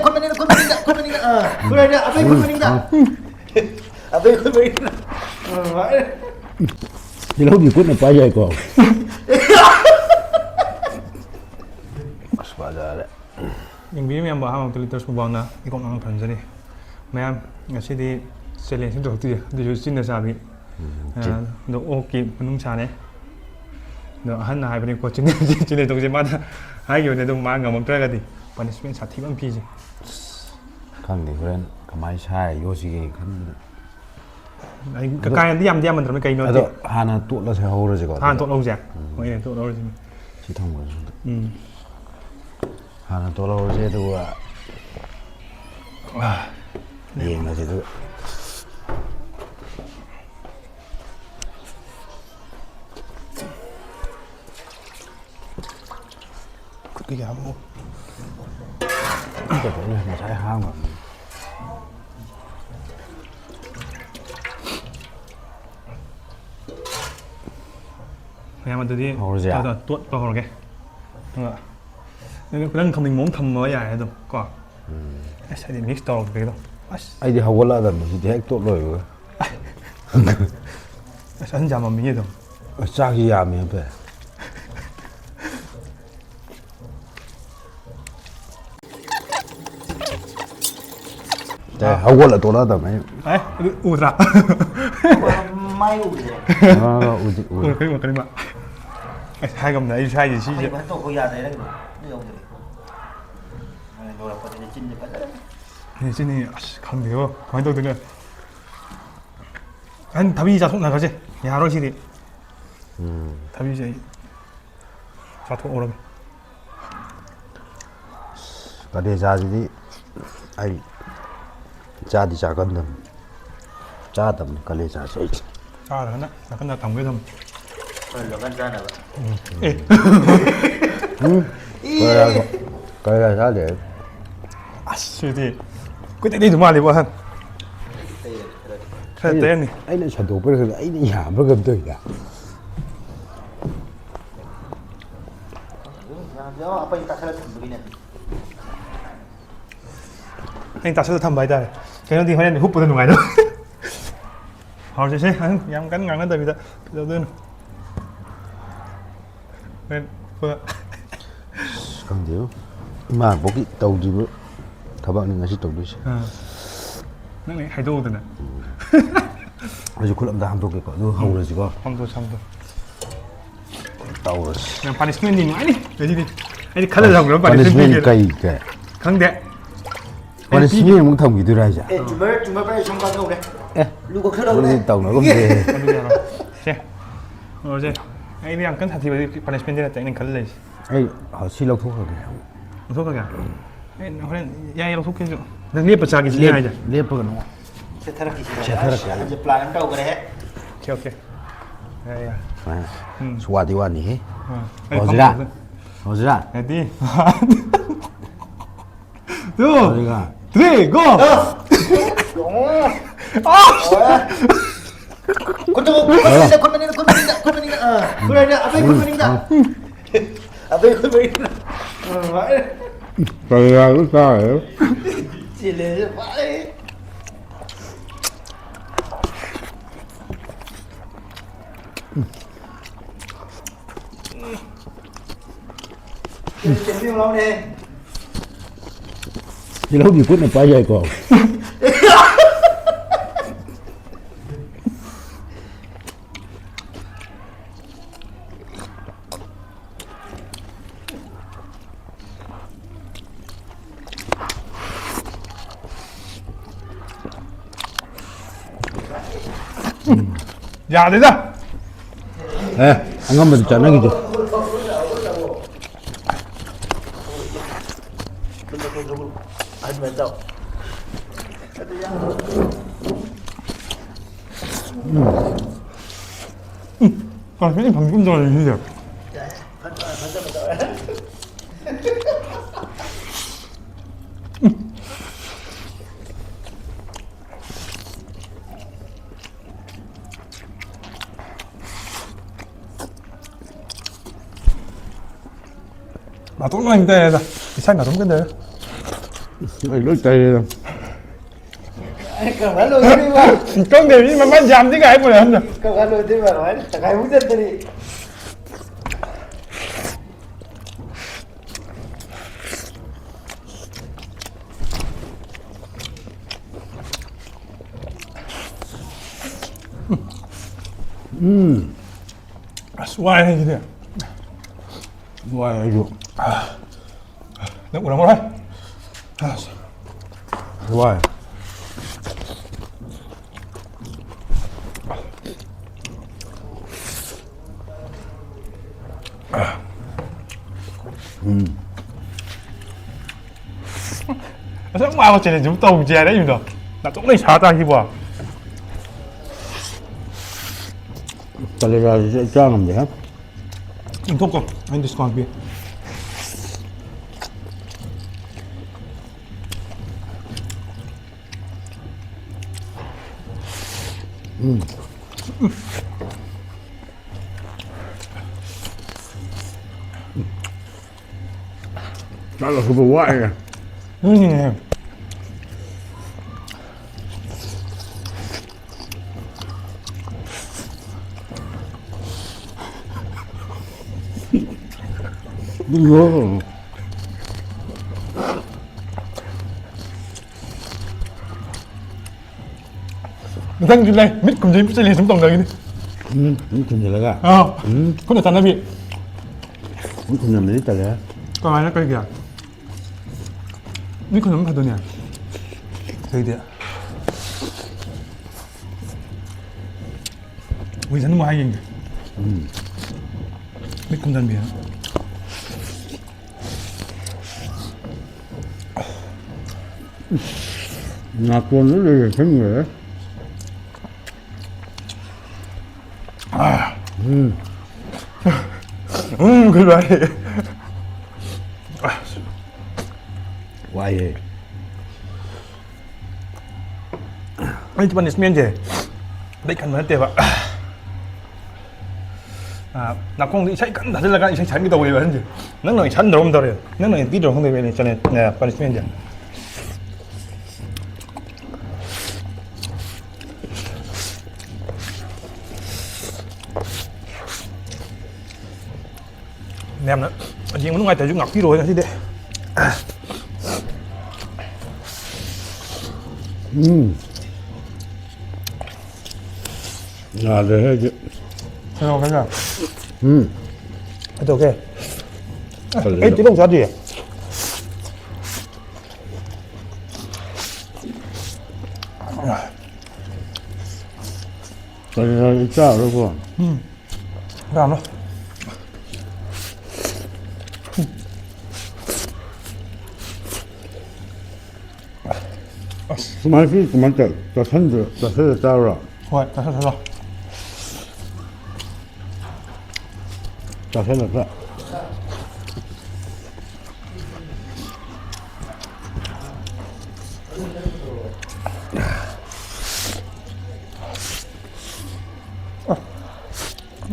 곤맨이다. 그래, 앞에 곤맨이다. 앞에 곤맨이다. thì lâu bị quất này quay vậy cô 맞아 đấy những ví em bảo ham từ từ số bọn nào thì cũng ăn phần gì mấy em ngày xưa đi xe lên xin đầu tư đi xin được sao bị đồ ô kịp nông sản đấy đồ hắn này bênこっちねちねとこまだはいよねでもまあがもんプラがでパニスメントサティバンピージ khẳng định 그런 가만히 잘 요식이 큰 cái cây đi ăn mình rồi mấy cây nó 아, 하나 또 넣어서 하오르지 거. 한 또 넣으자 뭐예 또 넣으지 지통 거. 하나 또 넣으지 도 아. 예, 맞아도. 그게 안 먹어 이거 원래 잘 하는 거. Em ăn từ đi, dạ. tuột vào rồi kìa, đúng không ạ? Nên không mình muốn thầm mới dài rồi, có. Sẽ đi mix tàu cái đó. ai đi học là làm gì hết tốt rồi. Sẽ ăn giảm mà mình gì rồi. chắc gì à mình phải. học là tốt là tầm ấy. Ấy, u ra. Mai ủ gì? cái mà. Hai cầm này sai gì xí vậy? Hai tổ khôi già đấy đấy. Nhiều gì? Này đồ là có thể chín được đấy. 이 찐이 강 돼요. 많이 떠드네. 한 답이 자속 나가지. 야로 시리. 답이 이제 자속 오르면. cái đề ra gì ai cha đi cha con đầm cha tầm cái đề ra sẽ 아, 나 끝나 당근 좀. Lo gan ra nào? cái là sao để 아, 시디. 그때 니 누마 리고 한. 그래 때니. ấy là sản phẩm bây giờ ấy là nhà bây giờ tôi cả Apa yang tak salah begini? anh ta sẽ thăm bài đây. Cái đầu tiên phải hút vào ngoài đó. Họ sẽ anh em cắn ngang tới bây giờ. Đầu tiên. Nên vừa không thiếu mà có cái tàu gì nữa các bạn đừng nói tàu đi nó này hay đâu rồi nè. bây giờ cũng làm ham cái có nữa hầu rồi gì có không thôi. tàu rồi 그냥 파니스맨님 아니 왜지 아니 칼을 그런 punishment cây kệ 강대 punishment muốn thông gì tôi ra chả Chúng mới phải xong con đâu đấy? Lu có khớp đâu cái đấy? tàu nó không về 이제 아이랑 끈 사티 파니스맨 되는 때는 칼을 ấy họ xin lâu thuốc rồi kìa 무서워가 그냥 야이로 속해줘 난 리에 빠지기 싫어 이제 liếp vào nó Sẽ thay đổi cái gì? Plan em đâu cái đấy? 오케이 야야 xóa đi quan nhỉ họ gì ra 레디 họ gì ra 드래 고 곤맨이다. 그래, 앞에 곤맨이다. 앞에 곤맨이다. cái ra rất sao vậy Chỉ là vậy. Chuyện riêng lâu đi. thì lâu bị quất này quay vậy cô 야 되다 에 안 가면 짜증이죠 Anh mới đâu. 아 괜히 방금 전에 이제 나 똥망인데 이 사이 나 똥근데 Ôi, nó chơi Anh cầm hắn lùi đi mà. Con đều như mà bắt giảm tí cái một lần rồi. Cầm hắn lùi đi mà nói. Thằng ai muốn dân đi. Xoài hay gì thế? Ngoài ruột Nước của nó một đây. Ngoài Sao mà chỉ là chúng tàu chè đấy rồi. Là chỗ này xả ra khi vào. Ta lấy ra cho làm gì hết Anh không còn, anh discount bia. Đó là cái bộ quại kìa Nè. Đúng rồi Thằng gì này, mít cùng gì sẽ liền xuống tổng đời đi. Không cần gì là cả Có thể thành ra bị. Không cần làm gì ta lẽ Còn ai nó cây kìa. Mít con nấm thật rồi nè. Thấy thế ạ. Ui dẫn mua 2.000 Mít con dân biển. Ngọt luôn nó đi thấy người Cái loại. Quại gì Anh chỉ bạn Ismail gì? Đấy cần mấy tiền ạ. Nào không thì chạy cắn thật là cái chạy cái đầu này là gì? Nắng này chắn rồi rồi. Nắng này tí rồi không thể về này cho nên nè bạn Ismail gì? Nem nữa. Anh muốn ngay tới chỗ ngọc tí rồi là gì đấy? Ngọt rồi hết chứ Hello cái nào? Ừ It's okay. Ê, tí đồng sao gì? Rồi chào đâu con Làm đó. 그만 저 선주 저 선주 짜오라 Rồi, ta sao rồi? 저 선주 짜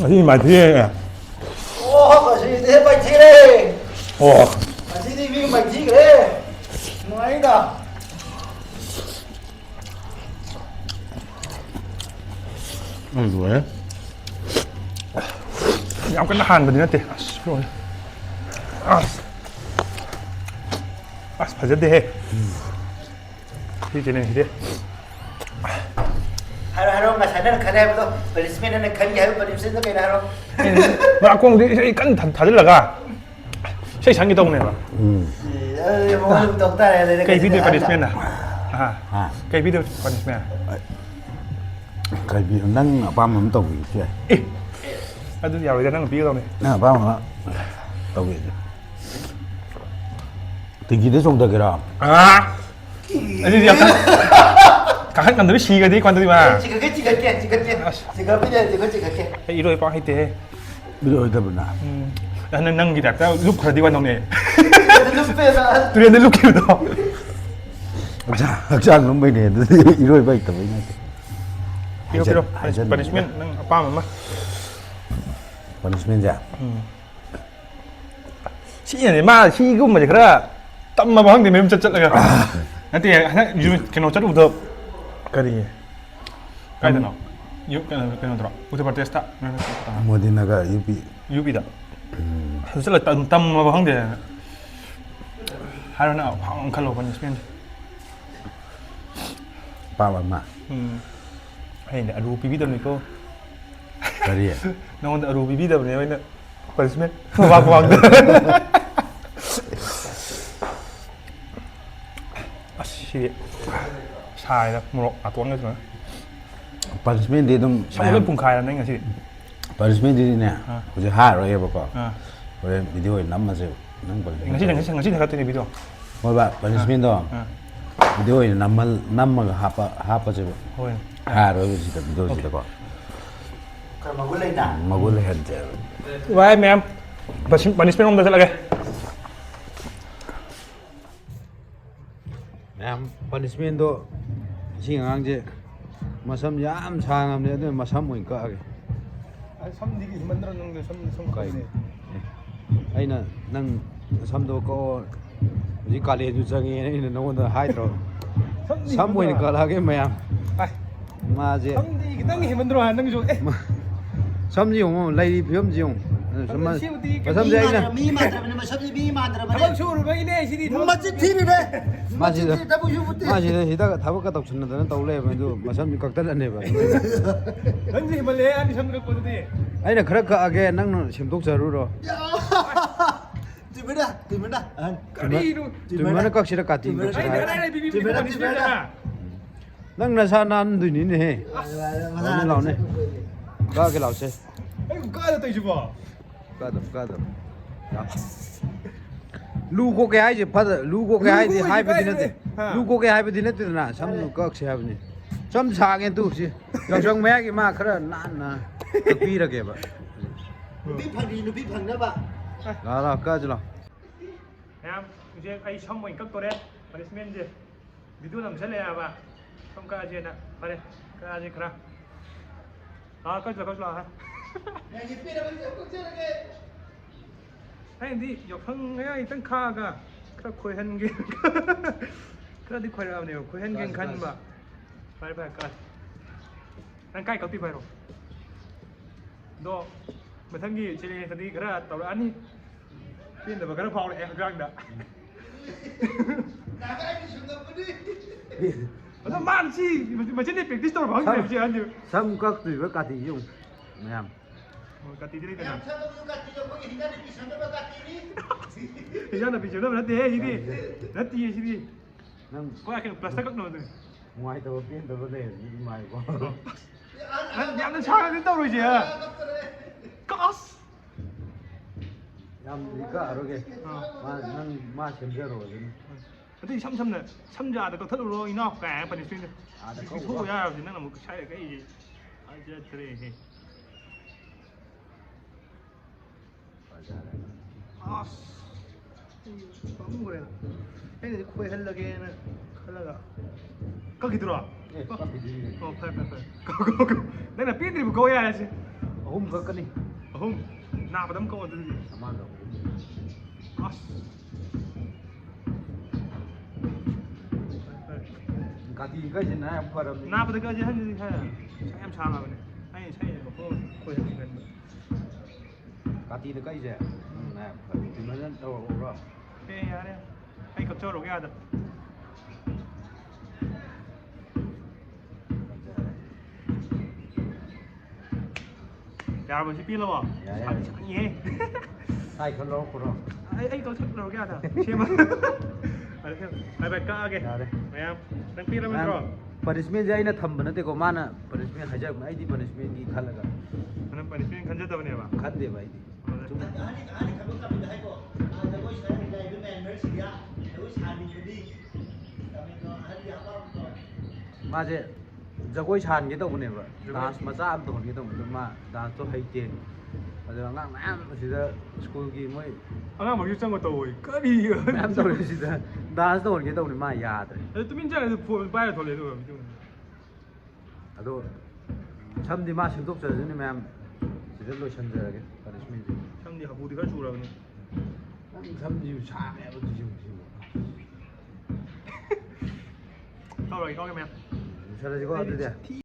Gì mà thế? Ô, có gì thế bạch chi đây. Ồ, Bạch chi TV bạch chi đây. Nói anh nào. 왜? ông cái hàn vào đi nữa thì. Rồi. phải rất đi. Thì thế này thì thế. Haro mà sáng nay khăn em đâu. Policeman này khăn cái policeman nó cái nào. Mà con đi cắn thật rất là ga. Xây sáng cái tông này mà. Cây video policeman à? Cây video policeman. cái việc năng ở ba mình tàu gì chứ Anh tôi giàu rồi ra năng biết đâu này. nè ba mình tàu gì thì gì đấy xong được cái đó Anh đi ta? Cả hai cần tới xì cái đi quan tới mà. Chỉ cái bây giờ chỉ cái kia. Ý rồi bao hay thế. bây giờ tập nào Anh năng gì đặt tao lúc rồi đi quan đâu này. Lúc về ra. Tôi đến lúc kiểu đó. thực ra nó mới để rồi bây tập với nhau Kiro punishment năng apa mà. punishment gì Si này mà si cũng mà kira. ꯇꯝꯃꯕ ꯈꯪꯗꯦ ꯃꯌꯨꯝ ꯆꯠꯂꯒ ꯅꯠꯇꯦ ꯍꯟꯗꯛ ꯀꯩꯅꯣ ꯆꯠꯂꯨꯕꯗꯣ ꯀꯔꯤ ꯀꯥꯏꯗꯅꯣ ꯀꯩꯅꯣꯗ꯭ꯔꯣ ꯎꯇꯔ ꯄ꯭ꯔꯗꯦꯁꯇ ꯃꯣꯗꯤꯅꯒꯔ UP ꯌꯨꯄꯤꯗ ꯑꯗꯨ ꯆꯠꯂ ꯇꯝꯃꯕ ꯈꯪꯗꯦ ꯍꯥꯏꯔꯣꯅ ꯑꯐꯥꯎ ꯈꯜꯂꯣ ꯄꯅꯤꯁꯃꯦꯟꯁꯦ ꯄꯥꯞ ꯑꯃ ꯑꯩꯅ ꯑꯔꯨ ꯄꯤꯕꯤꯗꯕꯅꯤꯀꯣ ꯀꯔꯤ ꯅꯉꯣꯟꯗ ꯑꯔꯨ ꯄꯤꯕꯤꯗꯕꯅꯦ ꯑꯩꯅ ꯄꯅꯤꯁꯃꯦꯟ ꯃꯃꯥꯡꯗ ꯑꯁ ꯁꯤꯗꯤ ꯁꯥꯏꯗ ꯃꯣꯔꯣꯛ ꯉꯥꯇꯣꯟꯒ ꯁꯨꯃꯥꯏꯅ ꯄꯅꯤꯁꯃꯦꯟꯗꯤ ꯑꯗꯨꯝ ꯁꯝꯒ ꯄꯨꯡꯈꯥꯏꯔꯝꯅꯦ ꯉꯁꯤꯗꯤ ꯄꯅꯤꯁꯃꯦꯟꯗꯤꯅꯦ ꯍꯧꯖꯤꯛ ꯍꯥꯏꯔꯔꯣꯏꯕꯀꯣ ꯑꯥ ꯍꯣꯔꯦꯟ ꯚꯤꯗꯤꯑꯣ ꯑꯣꯏꯅ ꯅꯝꯃꯁꯦ ꯅꯪ ꯉꯁꯤ ꯊꯥꯒꯠꯇꯣꯏꯅꯦ ꯚꯤꯗꯤꯑꯣ ꯍꯣꯏ ꯕꯥ ꯄꯅꯤꯁꯃꯦꯟꯗꯣ ꯚꯤꯗꯤꯑꯣ ꯑꯣꯏꯅ ꯅꯝꯃꯒ ꯍꯥꯞꯄꯁꯦꯕ ꯍꯣꯏ ꯍꯥꯏꯔꯔꯣꯏꯕ ꯁꯤꯗ ꯚꯤꯗꯤꯑꯣꯁꯤꯗꯀꯣ ꯃꯒꯨꯟ ꯂꯩꯇ ꯃꯒꯨꯟ ꯂꯩꯍꯟꯁꯦꯕ ꯚꯥꯏ ꯃꯌꯥꯝ ꯄꯅꯤꯁꯃꯦꯟ ꯔꯣꯝꯗ ꯆꯠꯂꯒꯦ ꯃꯌꯥꯝ ꯄꯅꯤꯁꯃꯦꯟꯗꯣ ꯁꯤ ꯑꯉꯥꯡꯁꯦ ꯃꯁꯝ ꯌꯥꯝ ꯁꯥꯡꯉꯕꯅꯦ ꯑꯗꯨꯅ ꯃꯁꯝ ꯑꯣꯏꯅ ꯀꯛꯑꯒꯦ ꯁꯝꯗꯤ ꯍꯤꯃꯟꯗ꯭ꯔꯣ ꯅꯪꯗ ꯁꯝ ꯀꯛꯏꯅꯦ ꯑꯩꯅ ꯅꯪ ꯁꯝꯗꯣ ꯀꯛꯑꯣ ꯍꯧꯖꯤꯛ ꯀꯥꯂꯦꯟꯁꯨ ꯆꯪꯉꯦꯅ ꯑꯩꯅ ꯅꯉꯣꯟꯗ ꯍꯥꯏꯗ꯭ꯔꯣ ꯁꯝ ꯑꯣꯏꯅ ꯀꯛꯂꯛꯑꯒꯦ ꯃꯌꯥꯝ ꯃꯥꯁꯦ ꯁꯝꯗꯤ ꯈꯤꯇꯪ ꯍꯦꯃꯟꯗ꯭ꯔꯣ ꯅꯪꯁꯨ ꯁꯝꯁꯤ ꯌꯦꯡꯉꯣ ꯂꯩꯔꯤ ꯐꯤꯕꯝꯁꯤ ꯌꯦꯡꯉꯣ ꯃꯁꯝꯁꯦ ꯑꯩꯅ ꯃꯤ ꯃꯥꯟꯗ꯭ꯔꯕꯅꯦ ꯃꯁꯛꯁꯤ ꯃꯤ ꯃꯥꯟꯗ꯭ꯔꯕꯅꯦ ꯊꯕꯛ ꯁꯨꯔꯨꯕꯒꯤꯅꯦ ꯁꯤꯗꯤ ꯃꯆꯤꯟ ꯊꯤꯔꯤꯅꯦ ꯃꯥꯁꯤꯗ ꯍꯤꯗꯥꯛ ꯊꯕꯛꯀ ꯇꯧꯁꯟꯅꯗꯅ ꯇꯧ ꯂꯩꯕ ꯑꯗꯨ ꯃꯁꯝꯁꯤ ꯀꯛꯊꯠꯂꯅꯦꯕ ꯅꯪꯁꯨ ꯍꯦꯃꯜꯂꯦ ꯑꯅꯤ ꯁꯝ ꯀꯛꯄꯗꯨꯗꯤ ꯑꯩꯅ ꯈꯔ ꯀꯛꯑꯒꯦ ꯅꯪꯅ ꯁꯦꯝꯗꯣꯛꯆꯔꯨꯔꯣ ꯇꯤꯃꯔꯗ ꯀꯔꯤꯅꯣ ꯇꯨꯃꯤꯟꯅ ꯀꯛꯁꯤꯔ ꯀꯥꯇꯤ ꯑꯩꯅ ꯑꯔꯥꯏ ꯄꯤꯕꯤꯕꯅꯤ ꯄꯅꯤꯁꯃꯦꯟꯗ ꯅꯪ ꯅꯁꯥ ꯅꯥꯟꯗꯣꯏꯅꯤꯅꯦꯍꯦ ꯂꯥꯎꯅꯦ ꯀꯛꯑꯒꯦ ꯂꯥꯎꯁꯦ ꯑꯩ ꯀꯥꯗ ꯇꯧꯏꯁꯤꯕꯣ ꯀꯥꯗꯝ ꯂꯨ ꯀꯣꯛꯀꯦ ꯍꯥꯏꯁꯦ ꯂꯨ ꯀꯣꯛꯀꯦ ꯍꯥꯏꯗꯤ ꯍꯥꯏꯕꯗꯤ ꯅꯠꯇꯦ ꯂꯨ ꯀꯣꯛꯀꯦ ꯍꯥꯏꯕꯗꯤ ꯅꯠꯇꯦꯗꯅ ꯁꯝ ꯀꯛꯁꯦ ꯍꯥꯏꯕꯅꯤ ꯁꯝ ꯁꯥꯡꯉꯦ ꯇꯨꯁꯤ ꯌꯥꯎꯁꯪ ꯃꯌꯥꯒꯤ ꯃꯥ ꯈꯔ ꯅꯥꯟꯅ ꯀꯛꯄꯤꯔꯒꯦꯕ ꯅꯨꯄꯤ ꯐꯪꯅꯕ ꯂꯥꯛꯑꯣ ꯀꯛꯑꯁꯤ ꯂꯥꯛꯑꯣ ꯃꯌꯥꯝ ꯍꯧꯖꯤꯛ ꯑꯩ ꯁꯝ ꯑꯣꯏꯅ ꯀꯛꯇꯣꯔꯦ ꯄꯅꯤꯁꯃꯦꯟꯁꯦ ꯚꯤꯗꯤꯑꯣ ꯅꯝꯁꯜꯂꯛꯑꯦꯕ ꯁꯝ ꯀꯛꯑꯁꯦꯅ ꯐꯔꯦ ꯀꯛꯑꯁꯦ ꯈꯔ ꯀꯛꯁꯨ ꯂꯥꯛꯑꯣ ꯑꯩꯅꯗꯤ ꯌꯥꯎꯁꯪ ꯃꯌꯥ ꯈꯤꯇꯪ ꯈꯥꯛꯑꯒ ꯈꯔ ꯈꯣꯏꯍꯟꯒꯦ ꯈꯔꯗꯤ ꯈꯣꯏꯔꯛꯑꯕꯅꯦꯕ ꯈꯣꯏꯍꯟꯒꯦꯅ ꯈꯟꯕ ꯐꯔꯦ ꯀꯛꯑꯁꯤ ꯅꯪ ꯀꯥꯏ ꯀꯛꯄꯤꯕ ꯍꯥꯏꯔꯣ ꯑꯗꯣ ꯃꯊꯪꯒꯤ ꯆꯦꯂꯦꯟꯖꯇꯗꯤ ꯈꯔ ꯇꯧꯔꯛꯑꯅꯤ ꯄꯦꯟꯗꯕ ꯈꯔ ꯐꯥꯎꯔꯛꯑꯦ ꯍꯛꯆꯥꯡꯗ ꯑꯗꯣ ꯃꯥꯅ ꯁꯤ ꯃꯆꯤꯟꯗꯤ ꯄ꯭ꯔꯦꯛꯇꯤꯁ ꯇꯧꯔꯕ ꯈꯪꯗꯦ ꯍꯧꯖꯤꯛ ꯑꯍꯟꯁꯦ ꯁꯝ ꯀꯛꯇ꯭ꯔꯤꯕ ꯀꯥꯇꯤꯁꯤ ꯌꯦꯡꯉꯨ ꯃꯌꯥꯝ ꯀꯥꯇꯤꯗꯤ ꯂꯩꯇꯅ ꯏꯟꯖꯥꯡ ꯅꯥꯄꯤ ꯁꯦꯝꯅꯕ ꯅꯠꯇꯦꯍꯦ ꯁꯤꯗꯤ ꯅꯠꯇꯤꯌꯦ ꯁꯤꯗꯤ ꯅꯪ ꯀꯩꯅꯣ ꯄ꯭ꯂꯁꯇ ꯀꯛꯅꯕꯗꯨꯅꯤ ꯅꯨꯡꯉꯥꯏꯇꯕ ꯄꯦꯟꯗꯕ ꯂꯩꯔꯗꯤ ꯅꯨꯡꯉꯥꯏꯀꯣ ꯅꯪ ꯌꯥꯝꯅ ꯁꯥꯡꯅꯗꯤ ꯇꯧꯔꯣꯏꯁꯦ ꯀꯁ ꯌꯥꯝꯗꯤ ꯀꯛꯑꯔꯣꯏꯒꯦ ꯃꯥ ꯁꯦꯝꯖꯔꯣ ꯑꯗꯨꯅꯤ ꯑꯗꯨ ꯏꯁꯝ ꯁꯝꯅ ꯁꯝꯖꯥꯗ ꯀꯛꯊꯠꯂꯨꯔꯣ ꯏꯅꯥꯎ ꯀꯥꯏ ꯄꯅꯤꯁꯃꯦꯟꯗ ꯑꯥꯗ ꯄꯤꯊꯣꯛꯎ ꯌꯥꯔꯕꯗꯤ ꯅꯪꯅ ꯑꯃꯨꯛ ꯁꯥꯏꯗ ꯀꯛꯏꯁꯦ ꯍꯥꯏꯖꯗ꯭ꯔꯦꯍꯦ ꯑꯁ ꯄꯥꯝꯃꯨꯈ꯭ꯔꯦ ꯑꯩꯅꯗꯤ ꯈꯣꯏꯍꯜꯂꯒꯦꯅ ꯈꯜꯂꯒ ꯀꯛꯈꯤꯗ꯭ꯔꯣ ꯑꯣ ꯐꯔꯦ ꯅꯪꯅ ꯄꯦꯟꯗ꯭ꯔꯤꯕ ꯀꯧ ꯌꯥꯔꯁꯦ ꯑꯍꯨꯝ ꯀꯛꯀꯅꯤ ꯑꯍꯨꯝ ꯅꯥꯕꯗ ꯑꯃ ꯀꯧ ꯑꯗꯨꯗꯤ ꯑꯃꯒ ꯑꯁ ꯀꯥꯇꯤ ꯀꯛꯏꯁꯤꯅ ꯌꯥꯝ ꯐꯔꯕꯅꯤ ꯅꯥꯕꯗ ꯀꯛꯑꯁꯦ ꯍꯟꯖꯤꯛ ꯌꯥꯝ ꯁꯥꯡꯉꯕꯅꯦ ꯑꯩ ꯏꯁꯩ ꯃꯐꯝ ꯈꯣꯏꯍꯟꯒꯦ ꯈꯟꯕ ꯀꯥꯇꯤꯗ ꯀꯛꯏꯁꯦ ꯌꯥꯝ ꯐꯔꯦ ꯇꯤꯃꯔꯅ ꯇꯧꯔꯛꯎꯔꯣ ꯌꯥꯔꯦ ꯑꯩ ꯀꯛꯆꯔꯨꯒꯦ ꯑꯥꯗ ꯌꯥꯔꯕ ꯁꯤ ꯄꯦꯜꯂꯕꯣ ꯁꯥꯡꯉꯤꯍꯦ ꯁꯥꯏ ꯈꯔ ꯂꯧꯔꯛꯄ꯭ꯔꯣ ꯑꯩ ꯀꯛꯊꯠꯂꯨꯔꯒꯦ ꯑꯥꯗ ꯁꯦꯝꯃ ꯚꯥꯏ ꯀꯛꯑꯒꯦ ꯌꯥꯔꯦ ꯃꯌꯥꯝ ꯅꯪ ꯄꯦꯜꯂꯕ ꯅꯠꯇ꯭ꯔꯣ ꯄꯅꯤꯁꯃꯦꯟꯁꯦ ꯑꯩꯅ ꯊꯝꯕ ꯅꯠꯇꯦꯀꯣ ꯃꯥꯅ ꯄꯅꯤꯁꯃꯦꯟ ꯍꯥꯏꯖꯔꯛꯄꯅꯦ ꯑꯩꯗꯤ ꯄꯅꯤꯁꯃꯦꯟꯒꯤ ꯈꯜꯂꯒ ꯅꯪ ꯄꯅꯤꯁꯃꯦꯟ ꯈꯟꯖꯗꯕꯅꯦꯕ ꯈꯟꯗꯦꯕ ꯑꯩꯗꯤ ꯃꯥꯁꯦ ꯖꯒꯣꯏ ꯁꯥꯍꯟꯒꯦ ꯇꯧꯕꯅꯦꯕ ꯗꯥꯟꯁ ꯃꯆꯥ ꯑꯃ ꯇꯧꯍꯟꯒꯦ ꯇꯧꯕꯅꯦ ꯑꯗꯣ ꯃꯥ ꯗꯥꯟꯁꯇꯣ ꯍꯩꯇꯦ ꯑꯗꯣ ꯑꯉꯥꯡ ꯃꯌꯥꯝ ꯑꯁꯤꯗ ꯁ꯭ꯀꯨꯜꯒꯤ ꯃꯣꯏ ꯑꯉꯥꯡ ꯃꯈꯩꯁꯨ ꯆꯪꯕ ꯇꯧꯋꯤ ꯀꯔꯤ ꯃꯌꯥꯝ ꯇꯧꯔꯦ ꯁꯤꯗ ꯗꯥꯟꯁ ꯇꯧꯍꯟꯒꯦ ꯇꯧꯕꯅꯦ ꯃꯥ ꯌꯥꯗ꯭ꯔꯦ ꯑꯗꯨ ꯇꯨꯃꯤꯟ ꯆꯠꯂꯦ ꯐꯣꯟ ꯄꯥꯏꯔ ꯊꯣꯛꯂꯛꯑꯦ ꯑꯗꯨꯒ ꯑꯗꯣ ꯁꯝꯗꯤ ꯃꯥ ꯁꯦꯝꯗꯣꯛꯆꯔꯁꯤꯅꯤ ꯃꯌꯥꯝ ꯁꯤꯗ ꯂꯣꯏꯁꯤꯟꯖꯔꯒꯦ ꯄꯅꯤꯁꯃꯦꯟꯁꯦ ꯁꯝꯗꯤ ꯍꯥꯄꯨꯗꯤ ꯈꯔ ꯆꯨꯔꯕꯅꯤ ꯅꯪ ꯁꯝꯁꯤꯕꯨ ꯁꯥꯡꯉꯦꯕ ꯁꯤꯕꯨ ꯀꯥꯎꯔꯒꯦ ꯃꯌꯥꯝ ꯆꯠꯂꯁꯤꯀꯣ ꯑꯗꯨꯗꯤ